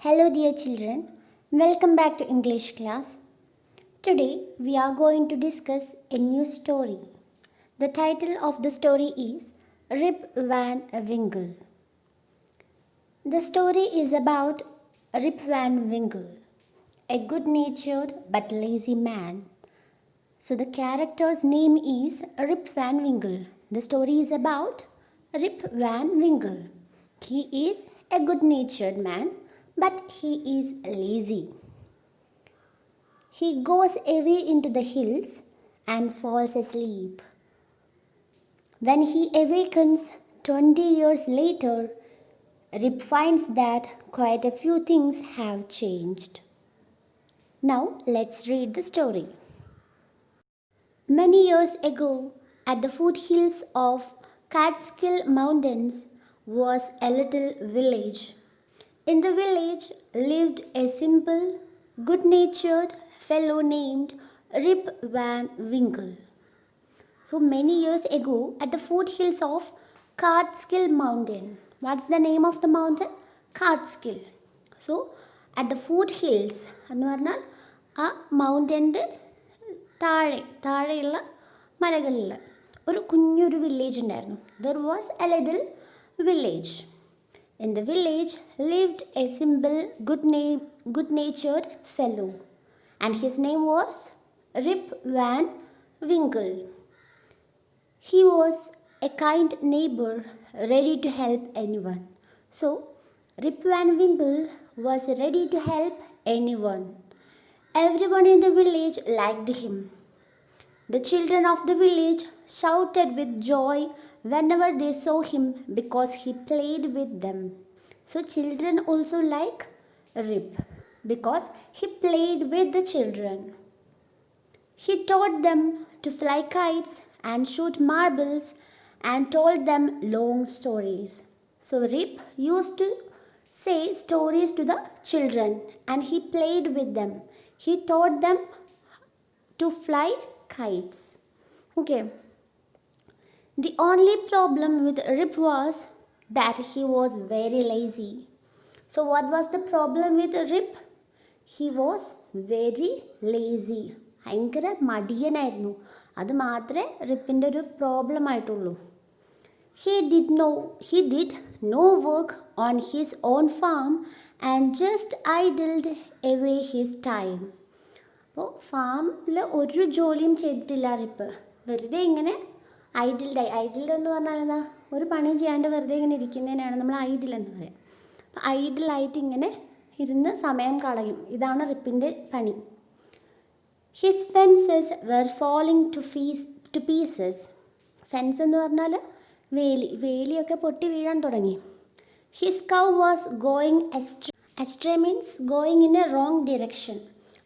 Hello dear children, welcome back to English class. Today we are going to discuss a new story. The title of the story is Rip Van Winkle. The story is about Rip Van Winkle, a good-natured but lazy man. So the character's name is Rip Van Winkle. The story is about Rip Van Winkle. He is a good-natured man, but he is lazy. He goes away into the hills and falls asleep. When he awakens 20 years later, Rip finds that quite a few things have changed. Now let's read the story. Many years ago, at the foothills of Catskill Mountains was a little village. In the village lived a simple, good-natured fellow named Rip Van Winkle. So many years ago, at the foothills of Catskill Mountain. What's the name of the mountain? Catskill. So at the foothills, എന്ന് പറഞ്ഞാൽ ആ മൗണ്ടൻ്റെ താഴെയുള്ള മലകളിൽ ഒരു കുഞ്ഞൊരു village ഉണ്ടായിരുന്നു. There was a little village. In the village lived a simple, good-natured fellow, and his name was Rip Van Winkle. He was a kind neighbor, ready to help anyone. So, Rip Van Winkle was ready to help anyone. Everyone in the village liked him. The children of the village shouted with joy whenever they saw him because he played with them. So children also like Rip because he played with the children. He taught them to fly kites and shoot marbles and told them long stories. So Rip used to say stories to the children and he played with them. He taught them to fly kites. Okay. The only problem with Rip was that he was very lazy. So what was the problem with Rip? He was very lazy. ഭയങ്കര മടിയനായിരുന്നു. അത് മാത്രമേ റിപ്പിൻ്റെ ഒരു problem ആയിട്ടുള്ളൂ. He did no work on his own farm and just idled away his time. അപ്പോൾ ഫാമിൽ ഒരു ജോലിയും ചെയ്തിട്ടില്ല റിപ്പ്. വെറുതെ ഇങ്ങനെ ഐഡിൽഡ് എന്ന് പറഞ്ഞാൽ എന്താ, ഒരു പണിയും ചെയ്യാണ്ട് വെറുതെ ഇങ്ങനെ ഇരിക്കുന്നതിനാണ് നമ്മൾ ഐഡിൽ എന്ന് പറയുക. അപ്പോൾ ഐഡിലായിട്ട് ഇങ്ങനെ ഇരുന്ന് സമയം കളയും. ഇതാണ് റിപ്പിൻ്റെ പണി. His fences were falling to pieces. Fence എന്ന് പറഞ്ഞാൽ വേലിയൊക്കെ പൊട്ടി വീഴാൻ തുടങ്ങി. His cow was going astray means going in a wrong direction,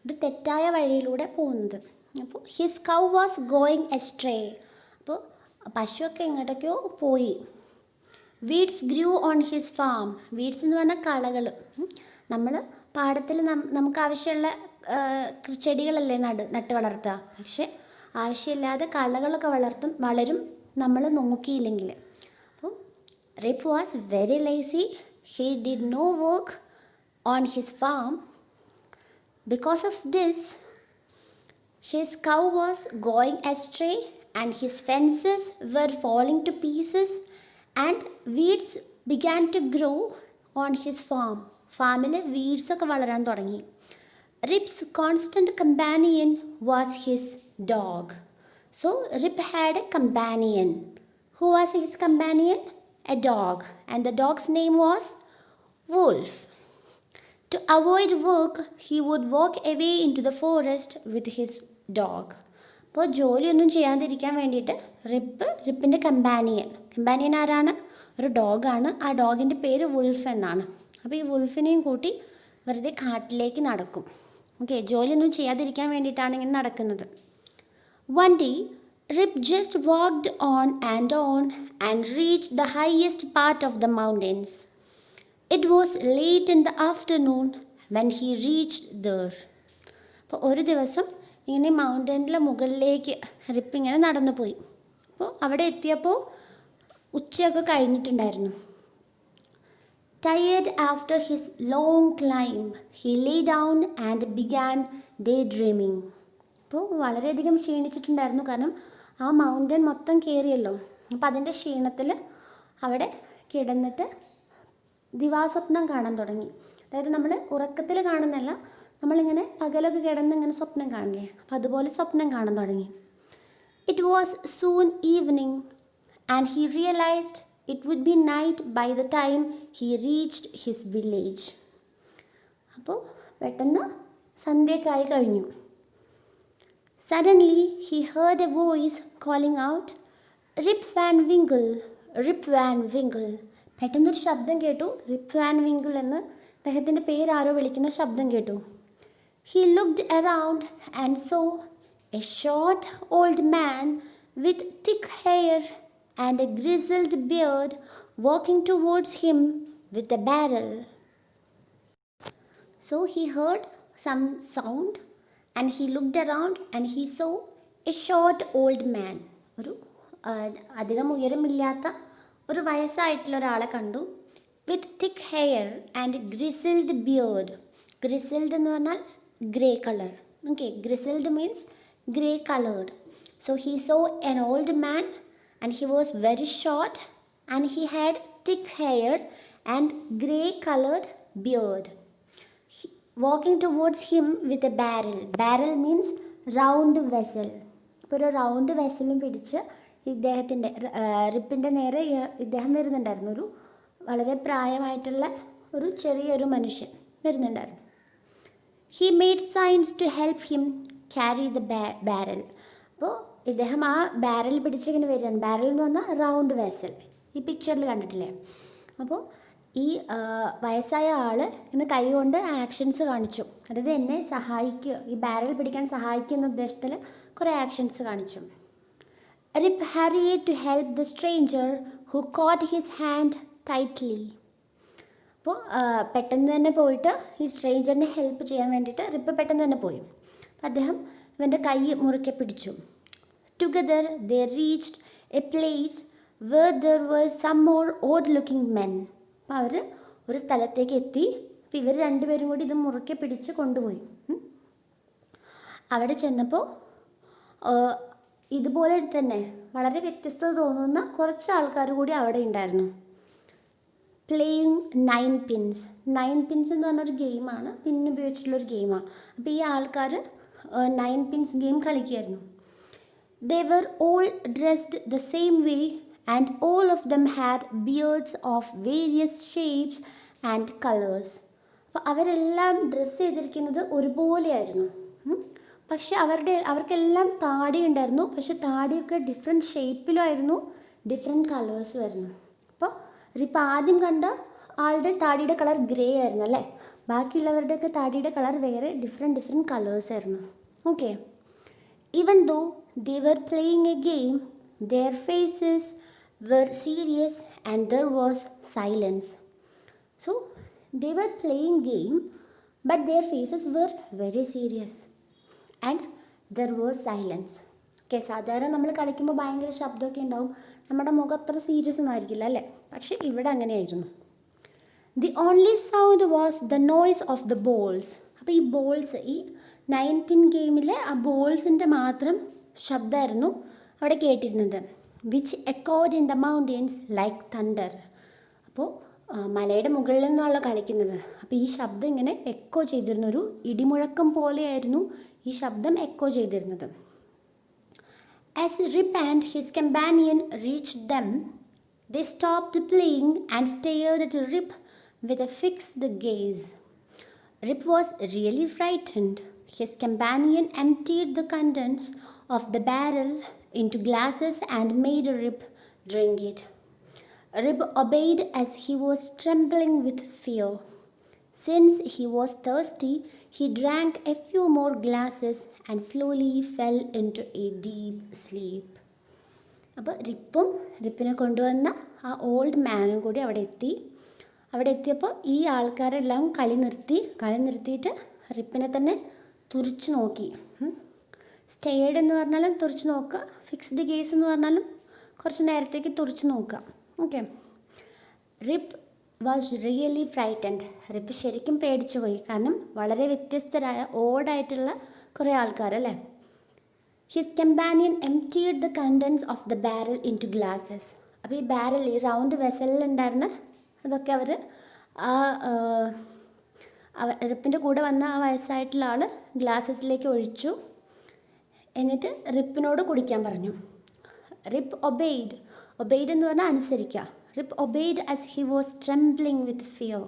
ഒരു തെറ്റായ വഴിയിലൂടെ പോകുന്നത്. അപ്പോൾ his cow was going astray, അപ്പോൾ പശുവൊക്കെ എങ്ങോട്ടൊക്കെയോ പോയി. Weeds grew on his farm. Weeds എന്ന് പറഞ്ഞാൽ കളകൾ. നമ്മൾ പാടത്തിൽ നമുക്ക് ആവശ്യമുള്ള ചെടികളല്ലേ നട്ട് വളർത്തുക, പക്ഷേ ആവശ്യമില്ലാതെ കളകളൊക്കെ വളരും നമ്മൾ നോക്കിയില്ലെങ്കിൽ. അപ്പോൾ Rip was very lazy. He did no work on his farm. Because of this, his cow was going astray and his fences were falling to pieces and weeds began to grow on his farm. ഫാമിൽ weeds ഒക്കെ വളരാൻ തുടങ്ങി. Rip's constant companion was his dog. So Rip had a companion. Who was his companion? A dog. And the dog's name was Wolf. To avoid work, he would walk away into the forest with his dog. അപ്പോൾ ജോലിയൊന്നും ചെയ്യാതിരിക്കാൻ വേണ്ടിയിട്ട് റിപ്പിൻ്റെ companion ആരാണ്? ഒരു ഡോഗാണ്. ആ ഡോഗിൻ്റെ പേര് wolf എന്നാണ്. അപ്പോൾ ഈ വുൾഫിനെയും കൂട്ടി വെറുതെ കാട്ടിലേക്ക് നടക്കും. ഓക്കെ, ജോലിയൊന്നും ചെയ്യാതിരിക്കാൻ വേണ്ടിയിട്ടാണ് ഇങ്ങനെ നടക്കുന്നത്. One day, Rip just walked on and reached the highest part of the mountains. It was late in the afternoon when he reached there. അപ്പോൾ ഒരു ദിവസം ഇങ്ങനെ മൗണ്ടനിലെ മുകളിലേക്ക് റിപ്പ് ഇങ്ങനെ നടന്നു പോയി. അപ്പോൾ അവിടെ എത്തിയപ്പോൾ ഉച്ചയൊക്കെ കഴിഞ്ഞിട്ടുണ്ടായിരുന്നു. Tired after his long climb, he lay down and began daydreaming. അപ്പോൾ വളരെയധികം ക്ഷീണിച്ചിട്ടുണ്ടായിരുന്നു, കാരണം ആ മൗണ്ടൻ മൊത്തം കയറിയല്ലോ. അപ്പോൾ അതിൻ്റെ ക്ഷീണത്തിൽ അവിടെ കിടന്നിട്ട് ദിവാസ്വപ്നം കാണാൻ തുടങ്ങി. അതായത് നമ്മൾ ഉറക്കത്തിൽ കാണുന്നല്ല, നമ്മളിങ്ങനെ പകലൊക്കെ കിടന്ന് ഇങ്ങനെ സ്വപ്നം കാണില്ലേ, അപ്പോൾ അതുപോലെ സ്വപ്നം കാണാൻ തുടങ്ങി. It was soon evening and he realized it would be night by the time he reached his village. അപ്പോൾ പെട്ടെന്ന് സന്ധ്യക്കായി കഴിഞ്ഞു. Suddenly he heard a voice calling out, "Rip Van Winkle, Rip Van Winkle." പെട്ടെന്നൊരു ശബ്ദം കേട്ടു. Rip Van വിങ്കിൾ എന്ന് അദ്ദേഹത്തിൻ്റെ പേരാരോ വിളിക്കുന്ന ശബ്ദം കേട്ടു. He looked around and saw a short old man with thick hair and a grizzled beard walking towards him with a barrel. So he heard some sound and he looked around and he saw a short old man. ഒരു അധികം ഉയരമില്ലാത്ത ഒരു വയസ്സായിട്ടുള്ള ഒരാളെ കണ്ടു. With thick hair and grizzled beard. Grizzled എന്ന് പറഞ്ഞാൽ grey colour. Okay, grizzled means grey coloured. So he saw an old man and he was very short and he had thick hair and grey coloured beard. Walking towards him with a barrel. Barrel means round vessel. ഇപ്പോൾ ഒരു round വെസലും പിടിച്ച് ഇദ്ദേഹത്തിൻ്റെ റിപ്പിൻ്റെ നേരെ ഇദ്ദേഹം വരുന്നുണ്ടായിരുന്നു. ഒരു വളരെ പ്രായമായിട്ടുള്ള ഒരു ചെറിയൊരു മനുഷ്യൻ വരുന്നുണ്ടായിരുന്നു. He made signs to help him carry the barrel. അപ്പോൾ ഇദ്ദേഹം ആ ബാരൽ പിടിച്ചിങ്ങനെ വരികയാണ്. ബാരൽ എന്ന് പറഞ്ഞാൽ റൗണ്ട് വെസൽ. ഈ പിക്ചറിൽ കണ്ടിട്ടില്ലേ? അപ്പോൾ ഈ വയസ്സായ ആൾ ഇങ്ങനെ കൈ കൊണ്ട് ആക്ഷൻസ് കാണിച്ചു. അതായത് എന്നെ സഹായിക്കുക, ഈ ബാരൽ പിടിക്കാൻ സഹായിക്കുക എന്ന ഉദ്ദേശത്തിൽ കുറേ ആക്ഷൻസ് കാണിച്ചു. Rip hurried to help the stranger who caught his hand tightly. അപ്പോൾ പെട്ടെന്ന് തന്നെ പോയിട്ട് ഈ സ്ട്രേഞ്ചറിനെ ഹെൽപ്പ് ചെയ്യാൻ വേണ്ടിയിട്ട് റിപ്പ് പെട്ടെന്ന് തന്നെ പോയി. അപ്പോൾ അദ്ദേഹം ഇവൻ്റെ കൈ മുറുക്കെ പിടിച്ചു. Together they reached a place where there were some more odd looking men. അപ്പോൾ അവർ ഒരു സ്ഥലത്തേക്ക് എത്തി. അപ്പോൾ ഇവർ രണ്ടുപേരും കൂടി ഇത് മുറുക്കെ പിടിച്ച് കൊണ്ടുപോയി. അവിടെ ചെന്നപ്പോൾ ഇതുപോലെ തന്നെ വളരെ വ്യത്യസ്തത തോന്നുന്ന കുറച്ച് ആൾക്കാർ കൂടി അവിടെ ഉണ്ടായിരുന്നു. Playing 9 pins. 9 pins എന്ന് പറഞ്ഞൊരു ഗെയിമാണ്, പിൻ ഉപയോഗിച്ചിട്ടുള്ളൊരു ഗെയിമാണ്. അപ്പോൾ ഈ ആൾക്കാർ 9 pins ഗെയിം കളിക്കുമായിരുന്നു. They were all dressed the same way and all of them had beards of various shapes and colors. അപ്പോൾ അവരെല്ലാം ഡ്രസ്സ് ചെയ്തിരിക്കുന്നത് ഒരുപോലെയായിരുന്നു. പക്ഷെ അവർക്കെല്ലാം താടി ഉണ്ടായിരുന്നു. പക്ഷെ താടിയൊക്കെ ഡിഫറെൻറ്റ് ഷേപ്പിലായിരുന്നു, ഡിഫറെൻറ്റ് കളേഴ്സും ആയിരുന്നു. അപ്പോൾ റിപ്പ് ആദ്യം കണ്ട ആളുടെ താടിയുടെ കളർ ഗ്രേ ആയിരുന്നു അല്ലേ? ബാക്കിയുള്ളവരുടെയൊക്കെ താടിയുടെ കളർ വേറെ ഡിഫറെൻറ്റ് കളേഴ്സ് ആയിരുന്നു. Okay, even though they were playing a game, their faces were serious and there was silence. So they were playing game but their faces were very serious and there was silence. Okay, സാധാരണ നമ്മൾ കളിക്കുമ്പോൾ ഭയങ്കര ശബ്ദമൊക്കെ ഉണ്ടാവും, നമ്മുടെ മുഖം അത്ര serious ഒന്നും ആയിരിക്കില്ല അല്ലേ? പക്ഷെ ഇവിടെ അങ്ങനെയായിരുന്നു. The only sound was the noise of the balls. അപ്പോൾ ഈ ബോൾസ്, ഈ 9 pin ഗെയിമിലെ ആ ബോൾസിൻ്റെ മാത്രം ശബ്ദമായിരുന്നു അവിടെ കേട്ടിരുന്നത്. Which echoed in the mountains like thunder. അപ്പോൾ മലയുടെ മുകളിൽ നിന്നാണല്ലോ കളിക്കുന്നത്. അപ്പോൾ ഈ ശബ്ദം ഇങ്ങനെ എക്കോ ചെയ്തിരുന്നു, ഒരു ഇടിമുഴക്കം പോലെയായിരുന്നു ഈ ശബ്ദം എക്കോ ചെയ്തിരുന്നത്. As Rip and his companion reached them, they stopped playing and stared at Rip with a fixed gaze. Rip was really frightened. His companion emptied the contents of the barrel into glasses and made Rip drink it. Rip obeyed as he was trembling with fear. Since he was thirsty, he drank a few more glasses and slowly fell into a deep sleep. അപ്പോൾ റിപ്പിനെ കൊണ്ടുവന്ന ആ old മാനും കൂടി അവിടെ എത്തി. അവിടെ എത്തിയപ്പോൾ ഈ ആൾക്കാരെല്ലാം കളി നിർത്തിയിട്ട് റിപ്പിനെ തന്നെ തുറിച്ചു നോക്കി. സ്റ്റേഡ് എന്ന് പറഞ്ഞാലും തുറിച്ചു നോക്കുക, ഫിക്സ്ഡ് ഗേസ് എന്ന് പറഞ്ഞാലും കുറച്ച് നേരത്തേക്ക് തുറിച്ചു നോക്കുക. Okay. Rip was really frightened. Rip ശരിക്കും പേടിച്ചു പോയി. കാരണം വളരെ വ്യത്യസ്തരായ ഓഡായിട്ടുള്ള കുറേ ആൾക്കാരല്ലേ. His companion emptied the contents of the barrel into glasses. അപ്പോൾ ഈ ബാരൽ, ഈ റൗണ്ട് വെസലിലുണ്ടായിരുന്ന അതൊക്കെ അവർ ആ റിപ്പിൻ്റെ കൂടെ വന്ന ആ വയസ്സായിട്ടുള്ള ആൾ ഗ്ലാസസിലേക്ക് ഒഴിച്ചു. എന്നിട്ട് റിപ്പിനോട് കുടിക്കാൻ പറഞ്ഞു. Rip obeyed. ഒബെയ്ഡ് എന്ന് പറഞ്ഞാൽ അനുസരിക്കുക. Rip obeyed as he was trembling with fear.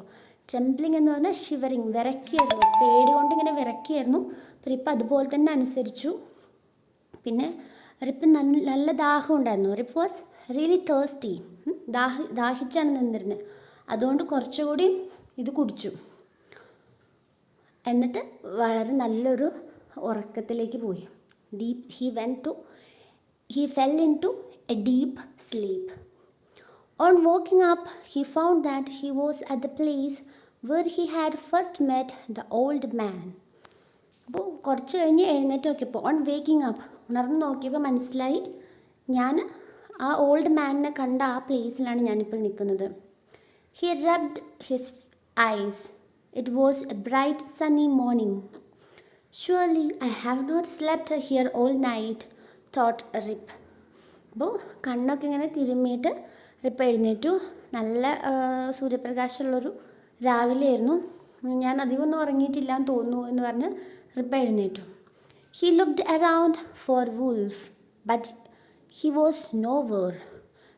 Trembling എന്ന് പറഞ്ഞാൽ ഷിവറിങ്, വിറക്കിയായിരുന്നു, പേടി കൊണ്ട് ഇങ്ങനെ വിറക്കിയായിരുന്നു. റിപ്പ് അതുപോലെ തന്നെ അനുസരിച്ചു. പിന്നെ റിപ്പ് നല്ല ദാഹം ഉണ്ടായിരുന്നു. Rip was really thirsty. ദാഹിച്ചാണ് നിന്നിരുന്നത്. അതുകൊണ്ട് കുറച്ചുകൂടി ഇത് കുടിച്ചു. എന്നിട്ട് വളരെ നല്ലൊരു ഉറക്കത്തിലേക്ക് പോയി. He fell into a deep sleep. On waking up, he found that he was at the place where he had first met the old man. അപ്പോൾ കുറച്ച് കഴിഞ്ഞ് എഴുന്നേറ്റ് നോക്കിയപ്പോൾ, ഓൺ വേക്കിംഗ് അപ്പ്, ഉണർന്ന് നോക്കിയപ്പോൾ മനസ്സിലായി, ഞാൻ ആ ഓൾഡ് മാനിനെ കണ്ട ആ പ്ലേസിലാണ് ഞാനിപ്പോൾ നിൽക്കുന്നത്. He rubbed his eyes. It was a bright sunny morning. Surely I have not slept here all night, thought Rip. അപ്പോൾ കണ്ണൊക്കെ ഇങ്ങനെ തിരുമ്മിയിട്ട് റിപ്പ് എഴുന്നേറ്റു. നല്ല സൂര്യപ്രകാശമുള്ളൊരു രാവിലെയായിരുന്നു. ഞാൻ അധികമൊന്നും ഉറങ്ങിയിട്ടില്ല എന്ന് തോന്നുന്നു എന്ന് പറഞ്ഞ് റിപ്പ് എഴുന്നേറ്റു. He looked around for Wolf, but he was nowhere.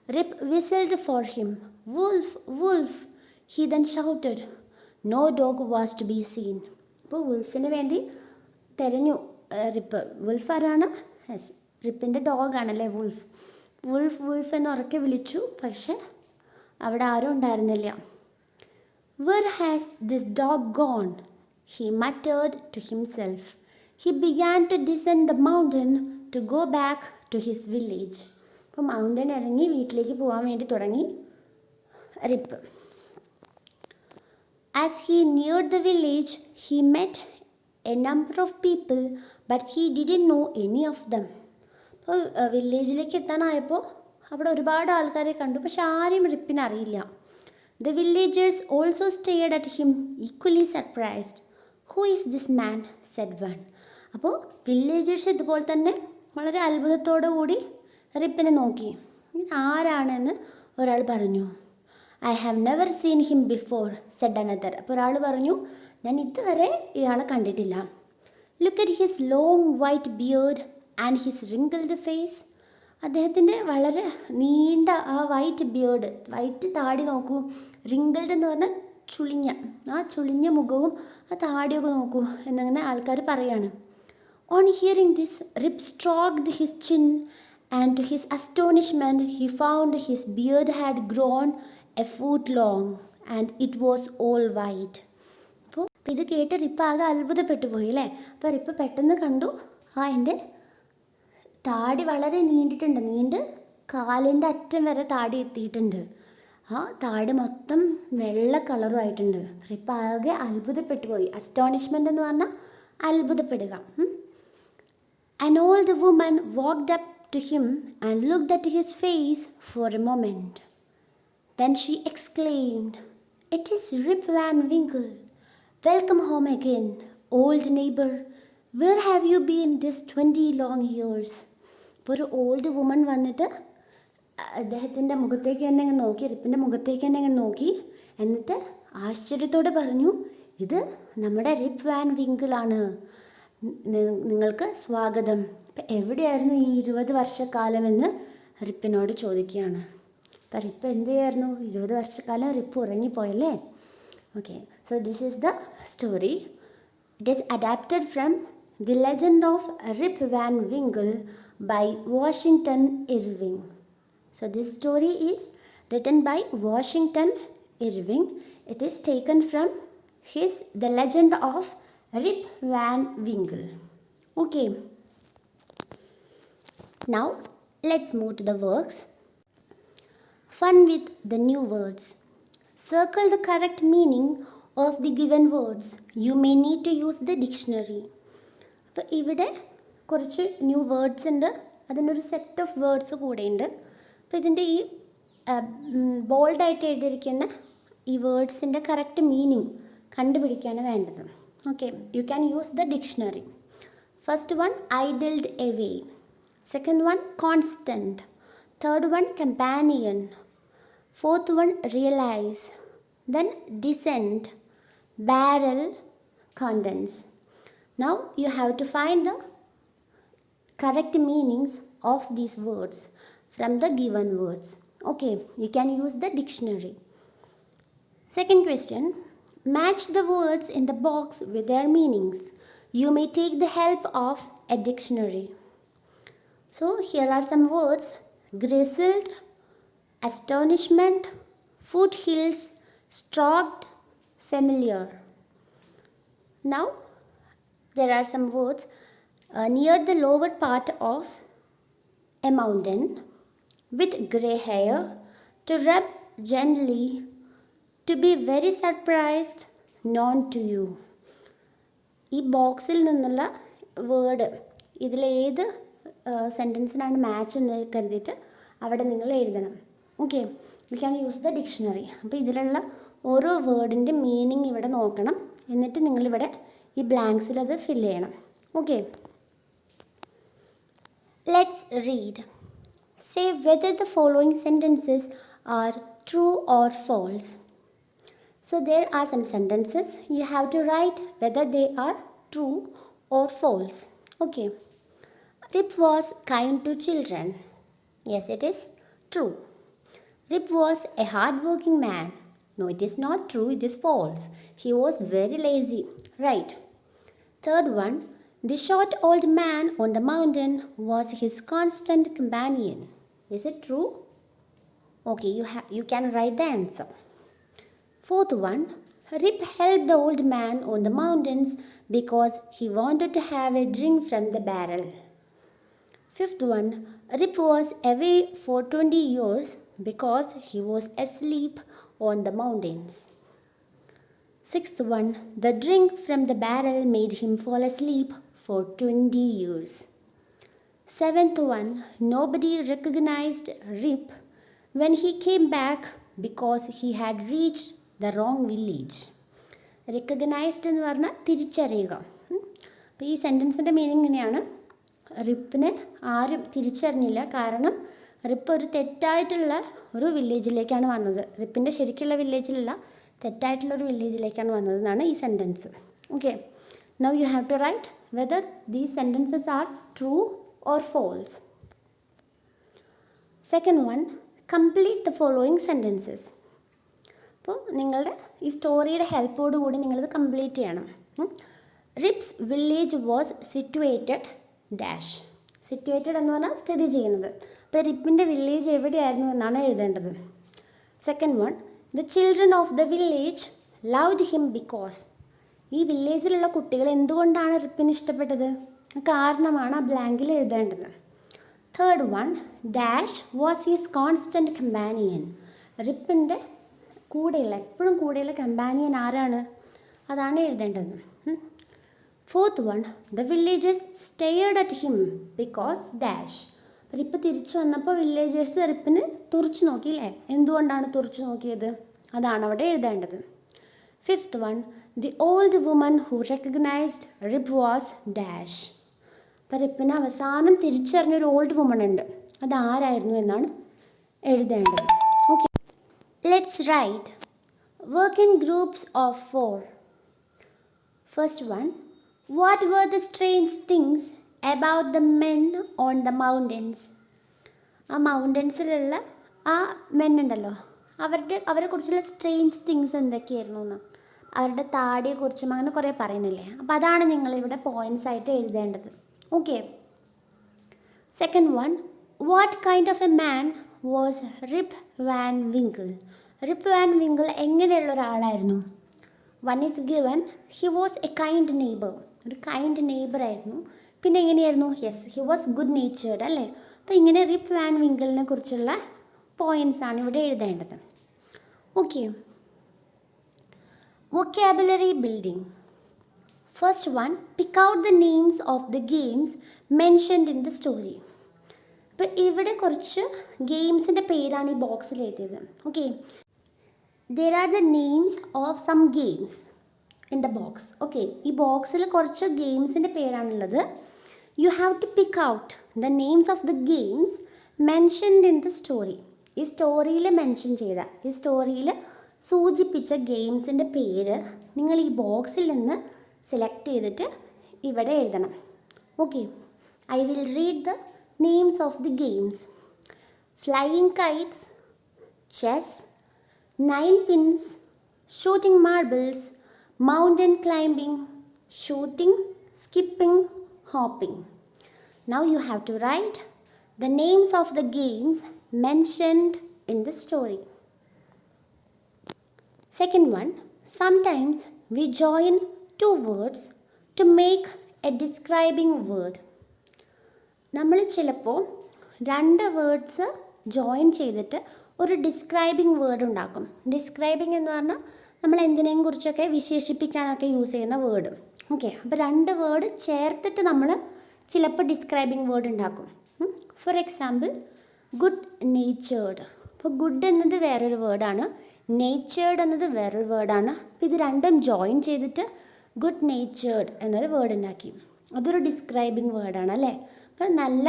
Rip whistled for him. Wolf, Wolf, he then shouted. No dog was to be seen. അപ്പോൾ വുൾഫിന് വേണ്ടി തിരഞ്ഞു റിപ്പ്. വുൾഫ് ആരാണ്? റിപ്പിൻ്റെ ഡോഗാണല്ലേ വുൾഫ്. വുൾഫ് എന്ന് ഉറക്കെ വിളിച്ചു. പക്ഷെ അവിടെ ആരും ഉണ്ടായിരുന്നില്ല. Where has this dog gone? He muttered to himself. He began to descend the mountain to go back to his village. അപ്പോൾ മൗണ്ടൻ ഇറങ്ങി വീട്ടിലേക്ക് പോകാൻ വേണ്ടി തുടങ്ങി rip. As he neared the village, he met a number of people, but he didn't know any of them. അപ്പോൾ വില്ലേജിലേക്ക് എത്താനായപ്പോൾ അവിടെ ഒരുപാട് ആൾക്കാരെ കണ്ടു. പക്ഷെ ആരെയും റിപ്പിന് അറിയില്ല. The villagers also stared at him, equally surprised. Who is this man? said one. അപ്പോൾ villagers ഇതുപോലെ തന്നെ വളരെ അത്ഭുതത്തോടു കൂടി റിപ്പിനെ നോക്കി. ഇത് ആരാണെന്ന് ഒരാൾ പറഞ്ഞു. I have never seen him before, said another. അപ്പോൾ ഒരാൾ പറഞ്ഞു, ഞാൻ ഇതുവരെ ഇയാളെ കണ്ടിട്ടില്ല. Look at his long white beard and his wrinkled face. അദ്ദേഹത്തിൻ്റെ വളരെ നീണ്ട ആ വൈറ്റ് ബിയേർഡ്, വൈറ്റ് താടി നോക്കൂ. റിങ്കിൾഡ് എന്ന് പറഞ്ഞാൽ ചുളിഞ്ഞ, ആ ചുളിഞ്ഞ മുഖവും ആ താടിയൊക്കെ നോക്കൂ എന്നങ്ങനെ ആൾക്കാർ പറയാണ്. On hearing this, Rip stroked his chin, and to his astonishment, he found his beard had grown a foot long, and it was all white. അപ്പോൾ ഇത് കേട്ട് റിപ്പ് ആകെ അത്ഭുതപ്പെട്ടു പോയി അല്ലേ. അപ്പോൾ റിപ്പ് പെട്ടെന്ന് കണ്ടു, എൻ്റെ താടി വളരെ നീണ്ട് കാലിൻ്റെ അറ്റം വരെ താടി എത്തിയിട്ടുണ്ട്. ആ താടി മൊത്തം വെള്ള കളറുമായിട്ടുണ്ട്. റിപ്പ് ആകെ അത്ഭുതപ്പെട്ടു പോയി. അസ്റ്റോണിഷ്മെൻ്റ് എന്ന് പറഞ്ഞാൽ അത്ഭുതപ്പെടുക. An old woman walked up to him and looked at his face for a moment. Then she exclaimed, "It is Rip Van Winkle. Welcome home again, old neighbor. Where have you been this 20 long years?" ഇപ്പോൾ ഒരു old woman വന്നിട്ട് അദ്ദേഹത്തിൻ്റെ മുഖത്തേക്ക് തന്നെ ഇങ്ങനെ നോക്കി, റിപ്പിൻ്റെ മുഖത്തേക്ക് തന്നെ ഇങ്ങനെ നോക്കി. എന്നിട്ട് ആശ്ചര്യത്തോടെ പറഞ്ഞു, ഇത് നമ്മുടെ റിപ്പ് വാൻ വിങ്കിളാണ്, നിങ്ങൾക്ക് സ്വാഗതം. ഇപ്പം എവിടെയായിരുന്നു ഈ 20 വർഷക്കാലമെന്ന് റിപ്പിനോട് ചോദിക്കുകയാണ്. അപ്പം റിപ്പ് എന്ത് ചെയ്യായിരുന്നു? 20 വർഷക്കാലം റിപ്പ് ഉറങ്ങിപ്പോയല്ലേ. Okay, so this is the story. It is adapted from the legend of Rip Van Winkle by Washington Irving. So this story is written by Washington Irving. It is taken from his The Legend of Rip Van Winkle. Okay. Now let's move to the works. Fun with the new words. Circle the correct meaning of the given words. You may need to use the dictionary. അപ്പോൾ ഇവിടെ കുറച്ച് new words ഉണ്ട്, അതിനൊരു set of words കൂടെ ഉണ്ട്. അപ്പോൾ ഇതിൻ്റെ ഈ ബോൾഡായിട്ട് എഴുതിയിരിക്കുന്ന ഈ വേർഡ്സിൻ്റെ കറക്റ്റ് മീനിങ് കണ്ടുപിടിക്കുകയാണ് വേണ്ടത്. Okay, you can use the dictionary. First one idled away, second one constant, third one companion, fourth one realise, then descent, barrel, condense. Now you have to find the correct meanings of these words from the given words. Okay, you can use the dictionary. Second question, match the words in the box with their meanings. You may take the help of a dictionary. So here are some words: grizzled, astonishment, foothills, stroked, familiar. Now there are some words near the lower part of a mountain, with grey hair, to rub gently, to be very surprised, known to you. ഈ ബോക്സിൽ നിന്നുള്ള word ഇതിലേത് സെൻറ്റൻസിനാണ് match എന്ന് കരുതിയിട്ട് അവിടെ നിങ്ങൾ എഴുതണം. Okay, you can use the dictionary. അപ്പോൾ ഇതിലുള്ള ഓരോ വേർഡിൻ്റെ മീനിങ് ഇവിടെ നോക്കണം, എന്നിട്ട് നിങ്ങളിവിടെ ഈ ബ്ലാങ്ക്സിൽ അത് ഫില്ല് ചെയ്യണം. Okay, let's read. Say whether the following sentences are true or false. So there are some sentences. You have to write whether they are true or false. Okay. Rip was kind to children. Yes, it is true. Rip was a hard-working man. No, it is not true. It is false. He was very lazy. Right. Third one. The short old man on the mountain was his constant companion. Is it true? Okay, you can write the answer. Fourth one, Rip helped the old man on the mountains because he wanted to have a drink from the barrel. Fifth one, Rip was away for 20 years because he was asleep on the mountains. Sixth one, the drink from the barrel made him fall asleep for 20 years. Seventh one, nobody recognized Rip when he came back because he had reached the wrong village. Recognized എന്ന് പറഞ്ഞാൽ തിരിച്ചറിയുക. അപ്പോൾ ഈ സെൻറ്റൻസിൻ്റെ meaning ഇങ്ങനെയാണ്: റിപ്പിനെ ആരും തിരിച്ചറിഞ്ഞില്ല, കാരണം rip ഒരു തെറ്റായിട്ടുള്ള ഒരു വില്ലേജിലേക്കാണ് വന്നത്. റിപ്പിൻ്റെ ശരിക്കുള്ള വില്ലേജിലല്ല, തെറ്റായിട്ടുള്ളൊരു വില്ലേജിലേക്കാണ് വന്നതെന്നാണ് ഈ sentence. Okay, now you have to write whether these sentences are true or false. Second one, complete the following sentences. അപ്പോൾ നിങ്ങളുടെ ഈ സ്റ്റോറിയുടെ ഹെൽപ്പോട് കൂടി നിങ്ങളിത് കംപ്ലീറ്റ് ചെയ്യണം. Ribs village was situated dash. Situated എന്ന് പറഞ്ഞാൽ സ്ഥിതി ചെയ്യുന്നത്. അപ്പോൾ റിപ്പിൻ്റെ വില്ലേജ് എവിടെയായിരുന്നു എന്നാണ് എഴുതേണ്ടത്. Second one, the children of the village loved him because. ഈ വില്ലേജിലുള്ള കുട്ടികൾ എന്തുകൊണ്ടാണ് റിപ്പിന് ഇഷ്ടപ്പെട്ടത്? കാരണമാണ് ആ ബ്ലാങ്കിൽ എഴുതേണ്ടത്. Third one, dash was his constant companion. റിപ്പിൻ്റെ കൂടെയുള്ള എപ്പോഴും കൂടെയുള്ള കമ്പാനിയൻ ആരാണ്? അതാണ് എഴുതേണ്ടത്. Fourth one, the villagers stared at him because dash. റിപ്പ് തിരിച്ചു വന്നപ്പോൾ വില്ലേജേഴ്സ് റിപ്പിന് തുറച്ചു നോക്കിയില്ലേ? എന്തുകൊണ്ടാണ് തുറച്ചു നോക്കിയത്? അതാണ് അവിടെ എഴുതേണ്ടത്. Fifth one, the old woman who recognised Rip was dash. അപ്പോൾ റിപ്പിന് അവസാനം തിരിച്ചറിഞ്ഞൊരു ഓൾഡ് വുമൺ ഉണ്ട്, അതാരായിരുന്നു എന്നാണ് എഴുതേണ്ടത്. Okay, let's write. Work in groups of 4. First one, what were the strange things about the men on the mountains. ആ മൗണ്ടൻസിലുള്ള ആ മെൻ ഉണ്ടല്ലോ, അവരെക്കുറിച്ചുള്ള സ്ട്രേഞ്ച് തിങ്സ് എന്തൊക്കെയായിരുന്നു എന്ന്, അവരുടെ താടിയെക്കുറിച്ചും അങ്ങനെ കുറേ പറയുന്നില്ലേ? അപ്പോൾ അതാണ് നിങ്ങളിവിടെ പോയിൻറ്റ്സ് ആയിട്ട് എഴുതേണ്ടത്. Okay. Second one, what kind of a man was Rip Van Winkle. Rip Van Winkle എങ്ങനെയുള്ള ഒരാളായിരുന്നു? One is given, he was a kind neighbour. ഒരു കൈൻഡ് നെയ്ബർ ആയിരുന്നു. പിന്നെ എങ്ങനെയായിരുന്നു? Yes, he was good natured അല്ലേ? അപ്പോൾ ഇങ്ങനെ റിപ്പ് വാൻ വിങ്കിളിനെ കുറിച്ചുള്ള പോയിൻറ്റ്സ് ആണ് ഇവിടെ എഴുതേണ്ടത്. Okay. Vocabulary building. First one, pick out the names of the games mentioned in the story. അപ്പോൾ ഇവിടെ കുറച്ച് ഗെയിംസിൻ്റെ പേരാണ് ഈ ബോക്സിൽ എഴുതിയത്. Okay, there are the names of some games in the box. Okay, ഈ ബോക്സിൽ കുറച്ച് ഗെയിംസിൻ്റെ പേരാണുള്ളത്. You have to pick out the names of the games mentioned in the story. ഈ സ്റ്റോറിയിൽ മെൻഷൻ ചെയ്ത, ഈ സ്റ്റോറിയിൽ സൂചിപ്പിച്ച ഗെയിംസിൻ്റെ പേര് നിങ്ങൾ ഈ ബോക്സിൽ നിന്ന് സെലക്ട് ചെയ്തിട്ട് ഇവിടെ എഴുതണം. Okay, I will read the names of the games. Flying kites, chess, 9 pins, shooting marbles, mountain climbing, shooting, skipping, hopping. Now you have to write the names of the games mentioned in the story. Second one, sometimes we join two words to make a describing word. നമ്മൾ ചിലപ്പോൾ രണ്ട് words join ചെയ്തിട്ട് ഒരു describing word ഉണ്ടാക്കും. Describing എന്ന് പറഞ്ഞാൽ നമ്മൾ എന്തിനേയും കുറിച്ചൊക്കെ വിശേഷിപ്പിക്കാനൊക്കെ യൂസ് ചെയ്യുന്ന വേർഡ്. ഓക്കെ, അപ്പോൾ രണ്ട് വേർഡ് ചേർത്തിട്ട് നമ്മൾ ചിലപ്പോൾ ഡിസ്ക്രൈബിംഗ് വേർഡ് ഉണ്ടാക്കും. For example, good natured. അപ്പോൾ ഗുഡ് എന്നത് വേറൊരു വേർഡാണ്, നേച്ചേർഡ് എന്നത് വേറൊരു വേർഡാണ്. അപ്പോൾ ഇത് രണ്ടും ജോയിൻ ചെയ്തിട്ട് ഗുഡ് നേച്ചേർഡ് എന്നൊരു വേർഡ് ഉണ്ടാക്കി. അതൊരു ഡിസ്ക്രൈബിംഗ് വേർഡാണ് അല്ലേ. അപ്പോൾ നല്ല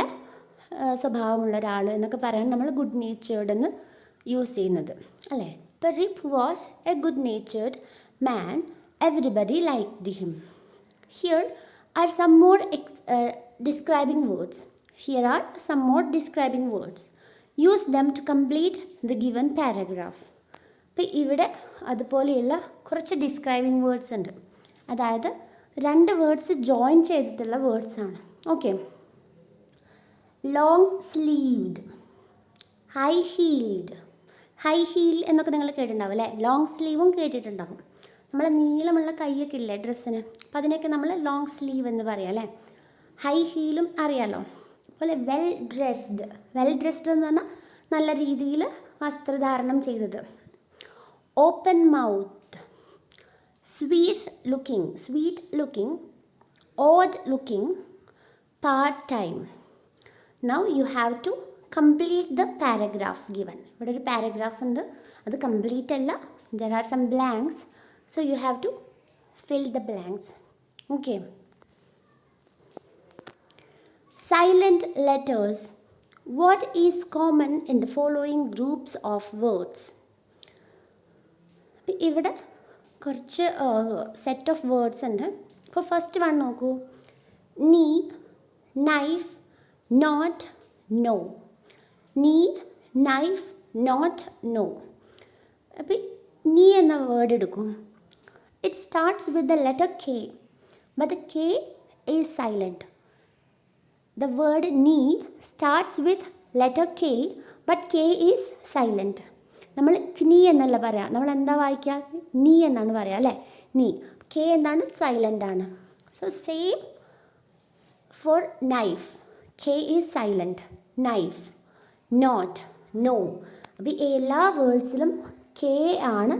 സ്വഭാവമുള്ള ഒരാൾ എന്നൊക്കെ പറയാൻ നമ്മൾ ഗുഡ് നേച്ചേർഡ് എന്ന് യൂസ് ചെയ്യുന്നത് അല്ലേ. ഇപ്പോൾ Rip was a good natured man, everybody liked him. Here are some more describing words. Here are some more describing words. Use them to complete the given paragraph. അപ്പോൾ ഇവിടെ അതുപോലെയുള്ള കുറച്ച് describing words ഉണ്ട്. അതായത് രണ്ട് വേർഡ്സ് ജോയിൻ ചെയ്തിട്ടുള്ള വേർഡ്സാണ്. Okay, long sleeved, high heeled. High heel എന്നൊക്കെ നിങ്ങൾ കേട്ടിട്ടുണ്ടാവും അല്ലേ. ലോങ് സ്ലീവും കേട്ടിട്ടുണ്ടാവും. നമ്മൾ നീളമുള്ള കൈയൊക്കെ ഇല്ലേ ഡ്രസ്സിന്, അപ്പം അതിനൊക്കെ നമ്മൾ ലോങ് സ്ലീവ് എന്ന് പറയാം അല്ലേ. ഹൈ ഹീലും അറിയാലോ. അതുപോലെ വെൽ ഡ്രസ്ഡ്. വെൽ ഡ്രസ്ഡ് എന്ന് പറഞ്ഞാൽ നല്ല രീതിയിൽ വസ്ത്രധാരണം ചെയ്തത്. Open mouth, sweet looking, odd looking, part time. Now you have to complete the paragraph given. ഇവിടെ ഒരു പാരഗ്രാഫ് ഉണ്ട്, അത് കംപ്ലീറ്റ് അല്ല. There are some blanks, so you have to fill the blanks. Okay, silent letters. What is common in the following groups of words? ഇവിടെ കുറച്ച് set of words ഉണ്ട്. ഇപ്പോൾ first one നോക്കൂ, നീ, നൈഫ്, നോട്ട്, നോ. നീ, knife, not, no. അപ്പോൾ നീ എന്ന വേർഡ് എടുക്കും. It starts with the letter K, but the K is silent. The word knee starts with letter K, but K is silent. നമ്മൾ knee എന്നല്ല പറയാം, നമ്മൾ എന്താ വായിക്കുക, നീ എന്നാണ് പറയുക അല്ലേ. നീ, K എന്താണ്, സൈലൻ്റ് ആണ്. So same for knife, K is silent. Knife, not, no. അപ്പോൾ എല്ലാ വേർഡ്സിലും K ആണ്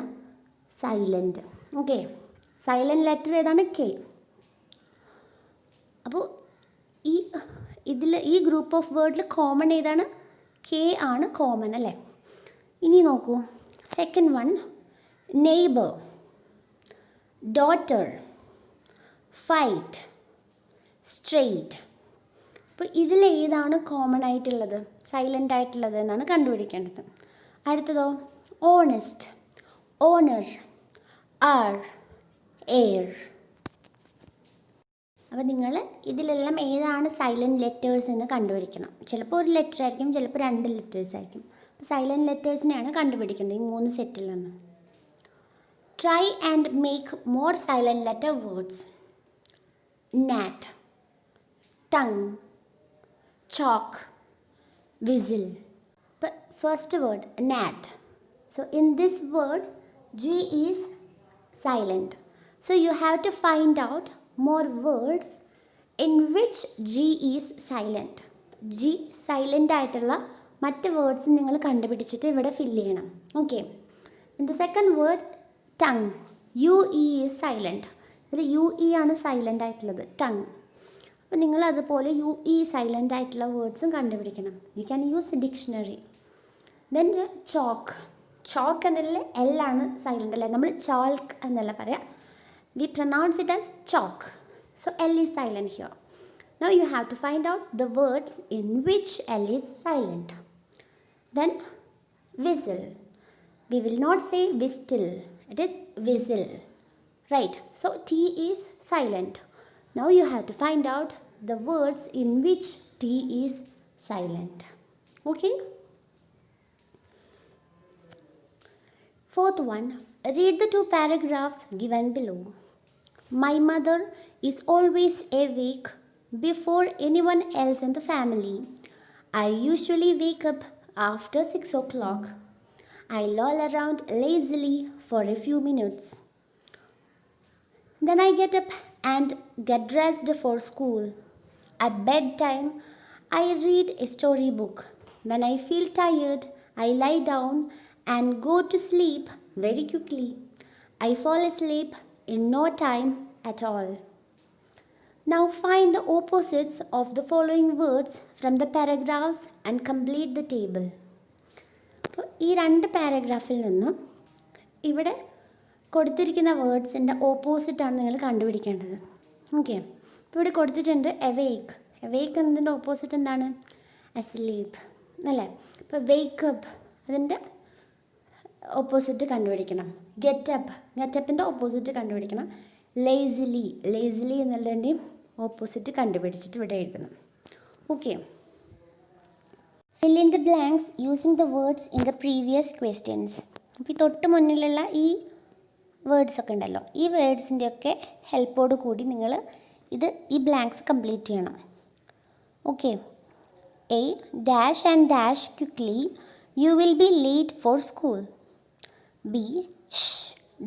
സൈലൻറ്റ്. ഓക്കെ, സൈലൻറ്റ് ലെറ്റർ ഏതാണ്, K. അപ്പോൾ ഈ ഗ്രൂപ്പ് ഓഫ് വേർഡിൽ കോമൺ ഏതാണ്, കെ ആണ് കോമൺ അല്ലേ. ഇനി നോക്കൂ, second one, neighbour, daughter, fight, straight. അപ്പോൾ ഇതിലേതാണ് കോമൺ ആയിട്ടുള്ളത്, സൈലൻ്റ് ആയിട്ടുള്ളത് എന്നാണ് കണ്ടുപിടിക്കേണ്ടത്. അടുത്തതോ, ഓണസ്റ്റ്, ഓണർ, ആർ, എയർ. അപ്പോൾ നിങ്ങൾ ഇതിലെല്ലാം ഏതാണ് സൈലൻറ്റ് ലെറ്റേഴ്സ് എന്ന് കണ്ടുപിടിക്കണം. ചിലപ്പോൾ ഒരു ലെറ്റർ ആയിരിക്കും, ചിലപ്പോൾ രണ്ട് ലെറ്റേഴ്സ് ആയിരിക്കും. അപ്പോൾ സൈലൻറ്റ് ലെറ്റേഴ്സിനെയാണ് കണ്ടുപിടിക്കേണ്ടത് ഈ മൂന്ന് സെറ്റിൽ നിന്ന്. Try and make more silent letter words. Gnat, tongue, chalk, whistle. But first word, gnat. So in this word, G is silent. So you have to find out more words in which G is silent. G silent ആയിട്ടുള്ള മറ്റ് words നിങ്ങൾ കണ്ടുപിടിച്ചിട്ട് ഇവിടെ fill ചെയ്യണം. Okay. In the second word, tongue. UE is silent. ഇതിൽ UE ആണ് silent ആയിട്ടുള്ളത്, tongue. അപ്പോൾ നിങ്ങൾ അതുപോലെ ഈ സൈലൻ്റ് ആയിട്ടുള്ള വേർഡ്സും കണ്ടുപിടിക്കണം. You can use dictionary. Then chalk. Chalk എന്നതിൽ എല്ലാണ് സൈലൻ്റ് അല്ലേ, നമ്മൾ ചോൾക്ക് എന്നല്ല പറയാം. We pronounce it as chalk. So L is silent here. Now you have to find out the words in which L is silent. Then whistle. We will not say whistle. It is whistle. Right. So T is silent. Now you have to find out the words in which T is silent. Okay. Fourth one. Read the two paragraphs given below. My mother is always awake before anyone else in the family. I usually wake up after 6 o'clock. I loll around lazily for a few minutes. Then I get up and get dressed for school. At bedtime, I read a storybook. When I feel tired, I lie down and go to sleep very quickly. I fall asleep in no time at all. Now find the opposites of the following words from the paragraphs and complete the table. അപ്പോൾ ഈ രണ്ട് പാരഗ്രാഫിൽ നിന്നും ഇവിടെ കൊടുത്തിരിക്കുന്ന വേർഡ്സിൻ്റെ ഓപ്പോസിറ്റാണ് നിങ്ങൾ കണ്ടുപിടിക്കേണ്ടത്. Okay, ഇപ്പോൾ ഇവിടെ കൊടുത്തിട്ടുണ്ട് എവേക്ക്. എവേക്ക് എന്നതിൻ്റെ ഓപ്പോസിറ്റ് എന്താണ്? അസ്ലീപ്പ് അല്ലേ. ഇപ്പോൾ വേക്കപ്പ് അതിൻ്റെ ഓപ്പോസിറ്റ് കണ്ടുപിടിക്കണം. ഗെറ്റപ്പിൻ്റെ ഓപ്പോസിറ്റ് കണ്ടുപിടിക്കണം. ലേസിലി എന്നുള്ളതിൻ്റെയും ഓപ്പോസിറ്റ് കണ്ടുപിടിച്ചിട്ട് ഇവിടെ എഴുതണം. Okay, fill in the blanks using the words in the previous questions. അപ്പോൾ ഈ തൊട്ട് മുന്നിലുള്ള ഈ വേർഡ്സ് ഒക്കെ ഉണ്ടല്ലോ, ഈ വേർഡ്സിൻ്റെയൊക്കെ ഹെൽപ്പോട് കൂടി നിങ്ങൾ ഈ ബ്ലാങ്ക്സ് കംപ്ലീറ്റ് ചെയ്യണം. Okay, A dash and dash quickly you will be late four school. B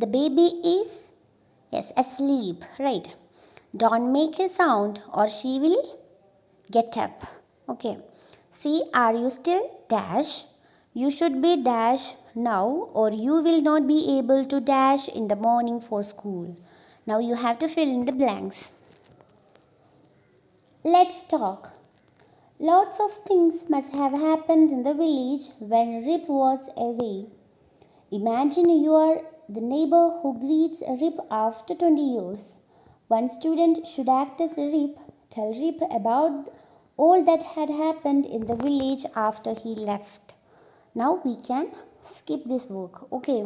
the baby is asleep, right? Don't make a sound or she will get up. Okay. C, are you still dash? You should be dash now or you will not be able to dash in the morning for school. Now you have to fill in the blanks. Let's talk. Lots of things must have happened in the village when Rip was away. Imagine you are the neighbor who greets Rip after 20 years. One student should act as Rip, tell Rip about all that had happened in the village after he left. Now we can skip this work. Okay.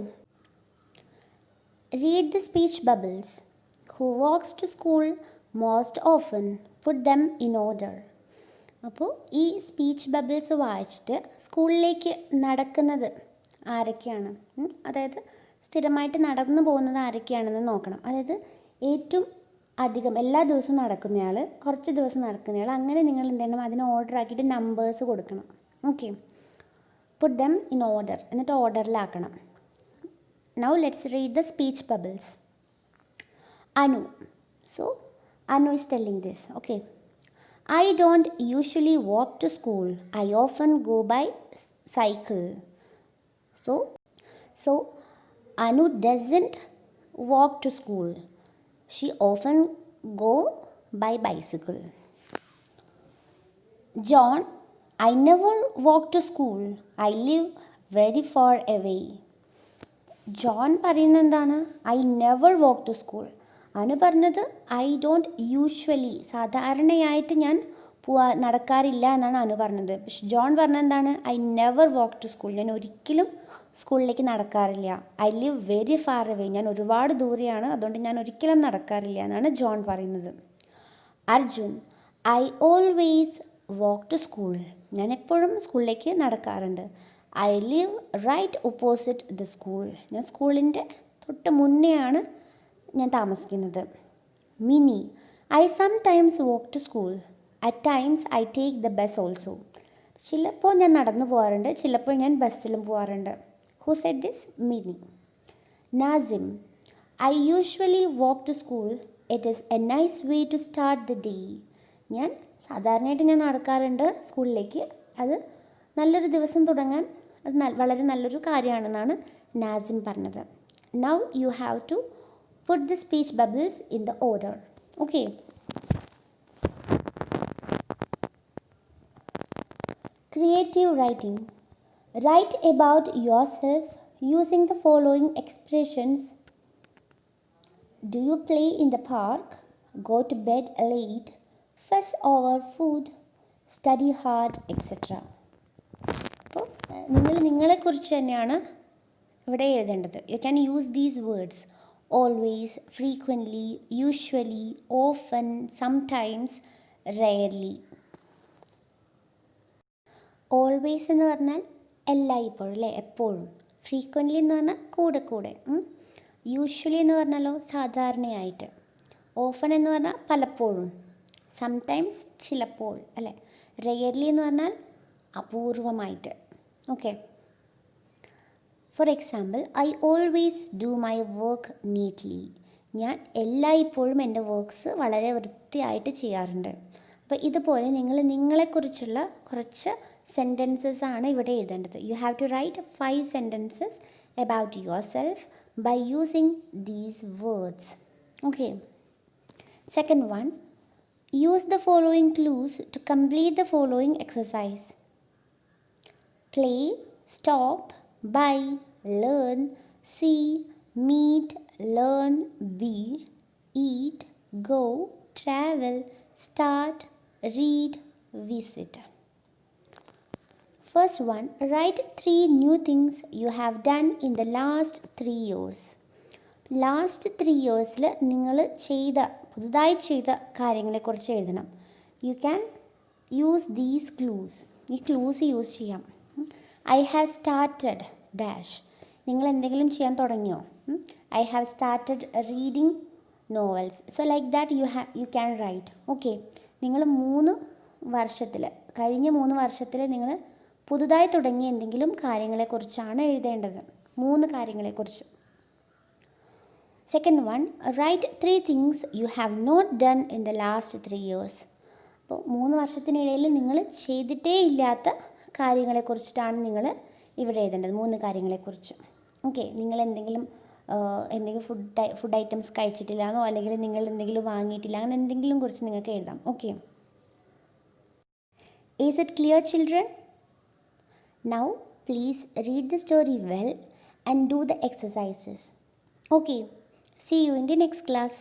Read the speech bubbles. Who walks to school most often? Put them in order. അപ്പോൾ ഈ speech bubbles വായിച്ചിട്ട് സ്കൂളിലേക്ക് നടക്കുന്നത് ആരൊക്കെയാണ്, അതായത് സ്ഥിരമായിട്ട് നടന്നു പോകുന്നത് ആരൊക്കെയാണെന്ന് നോക്കണം. അതായത് ഏറ്റവും അധികം എല്ലാ ദിവസവും നടക്കുന്നയാൾ, കുറച്ച് ദിവസം നടക്കുന്നയാൾ, അങ്ങനെ നിങ്ങൾ എന്ത് ചെയ്യണം, അതിന് ഓർഡർ ആക്കിയിട്ട് നമ്പേഴ്സ് കൊടുക്കണം. Okay, put them in order, എന്നിട്ട് ഓർഡറിലാക്കണം. Now let's read the speech bubbles. Anu. So Anu is telling this. Okay, I don't usually walk to school. I often go by cycle. So Anu doesn't walk to school. She often go by bicycle. John, I never walk to school. I live very far away. John പറയുന്നത് എന്താണ്? I never walk to school. Anu പറഞ്ഞത് I don't usually, സാധാരണയായിട്ട് ഞാൻ നടക്കാറില്ല എന്നാണ് അനു പറഞ്ഞത്. പക്ഷെ John പറഞ്ഞത് എന്താണ്? I never walk to school, ഞാൻ ഒരിക്കലും സ്കൂളിലേക്ക് നടക്കാറില്ല. I live very far away, ഞാൻ ഒരുപാട് ദൂരെയാണ്, അതുകൊണ്ട് ഞാൻ ഒരിക്കലും നടക്കാറില്ല എന്നാണ് ജോൺ പറയുന്നത്. Arjun, I always walk to school, ഞാൻ എപ്പോഴും സ്കൂളിലേക്ക് നടക്കാറുണ്ട്. I live right opposite the school, ഞാൻ സ്കൂളിൻ്റെ തൊട്ട് മുന്നെയാണ് ഞാൻ താമസിക്കുന്നത്. Mini, I sometimes walk to school, at times I take the bus also, ചിലപ്പോൾ ഞാൻ നടന്നു പോകാറുണ്ട്, ചിലപ്പോൾ ഞാൻ ബസ്സിലും പോകാറുണ്ട്. Who said this? Mini. Nasim, I usually walk to school, it is a nice way to start the day, ഞാൻ സാധാരണയായിട്ട് ഞാൻ നടക്കാറുണ്ട് സ്കൂളിലേക്ക്, അത് നല്ലൊരു ദിവസം തുടങ്ങാൻ അത് വളരെ നല്ലൊരു കാര്യമാണെന്നാണ് നാസിം പറഞ്ഞത്. Now you have to put the speech bubbles in the order. Okay. Creative writing. Write about yourself using the following expressions. Do you play in the park? Go to bed late? Fuss over food? Study hard? etc. അപ്പോൾ നിങ്ങൾ നിങ്ങളെക്കുറിച്ച് തന്നെയാണ് ഇവിടെ എഴുതേണ്ടത്. U can use these words: always, frequently, usually, often, sometimes, rarely. Always എന്ന് പറഞ്ഞാൽ എല്ലായ്പ്പോഴും അല്ലേ, എപ്പോഴും. ഫ്രീക്വൻ്റ്ലി എന്ന് പറഞ്ഞാൽ കൂടെ കൂടെ. യൂഷ്വലി എന്ന് പറഞ്ഞാലോ സാധാരണയായിട്ട്. ഓഫൺ എന്ന് പറഞ്ഞാൽ പലപ്പോഴും. സംടൈംസ് ചിലപ്പോൾ അല്ലേ. റെയർലി എന്ന് പറഞ്ഞാൽ അപൂർവമായിട്ട്. Okay. For example, I always do my work neatly. ഞാൻ എല്ലായ്പ്പോഴും എൻ്റെ വർക്ക്സ് വളരെ വൃത്തിയായിട്ട് ചെയ്യാറുണ്ട്. അപ്പോൾ ഇതുപോലെ നിങ്ങളെക്കുറിച്ചുള്ള കുറച്ച് സെൻറ്റൻസസ് ആണ് ഇവിടെ എഴുതേണ്ടത്. You have to write 5 sentences about yourself by using these words. Okay. Second one, use the following clues to complete the following exercise. Play, stop, buy, learn, see, meet, learn, be, eat, go, travel, start, read, visit. First one, write 3 new things you have done in the last 3 years. Last 3 yearsൽ നിങ്ങൾ പുതുതായി ചെയ്ത കാര്യങ്ങളെക്കുറിച്ച് എഴുതണം. U can use these clues. ഈ clues use ചെയ്യാം. I have started dash. നിങ്ങൾ എന്തെങ്കിലും ചെയ്യാൻ തുടങ്ങിയോ? I have started reading novels. So like that you can write. Okay. നിങ്ങൾ കഴിഞ്ഞ 3 വർഷത്തിൽ നിങ്ങൾ പുതുതായി തുടങ്ങിയ എന്തെങ്കിലും കാര്യങ്ങളെക്കുറിച്ചാണ് എഴുതേണ്ടത്. 3 കാര്യങ്ങളെക്കുറിച്ച്. Second one, write 3 things you have not done in the last 3 years. അപ്പോൾ 3 വർഷത്തിനിടയിൽ നിങ്ങൾ ചെയ്തിട്ടേ ഇല്ലാത്ത കാര്യങ്ങളെക്കുറിച്ചിട്ടാണ് നിങ്ങൾ ഇവിടെ എഴുതേണ്ടത്. 3 കാര്യങ്ങളെക്കുറിച്ച്. ഓക്കെ. നിങ്ങൾ എന്തെങ്കിലും ഫുഡ് ഐറ്റംസ് കഴിച്ചിട്ടില്ലാന്നോ, അല്ലെങ്കിൽ നിങ്ങൾ എന്തെങ്കിലും വാങ്ങിയിട്ടില്ല, അങ്ങനെ എന്തെങ്കിലും കുറിച്ച് നിങ്ങൾക്ക് എഴുതാം. Okay. Is it clear children? Now please read the story well and do the exercises. Okay, see you in the next class.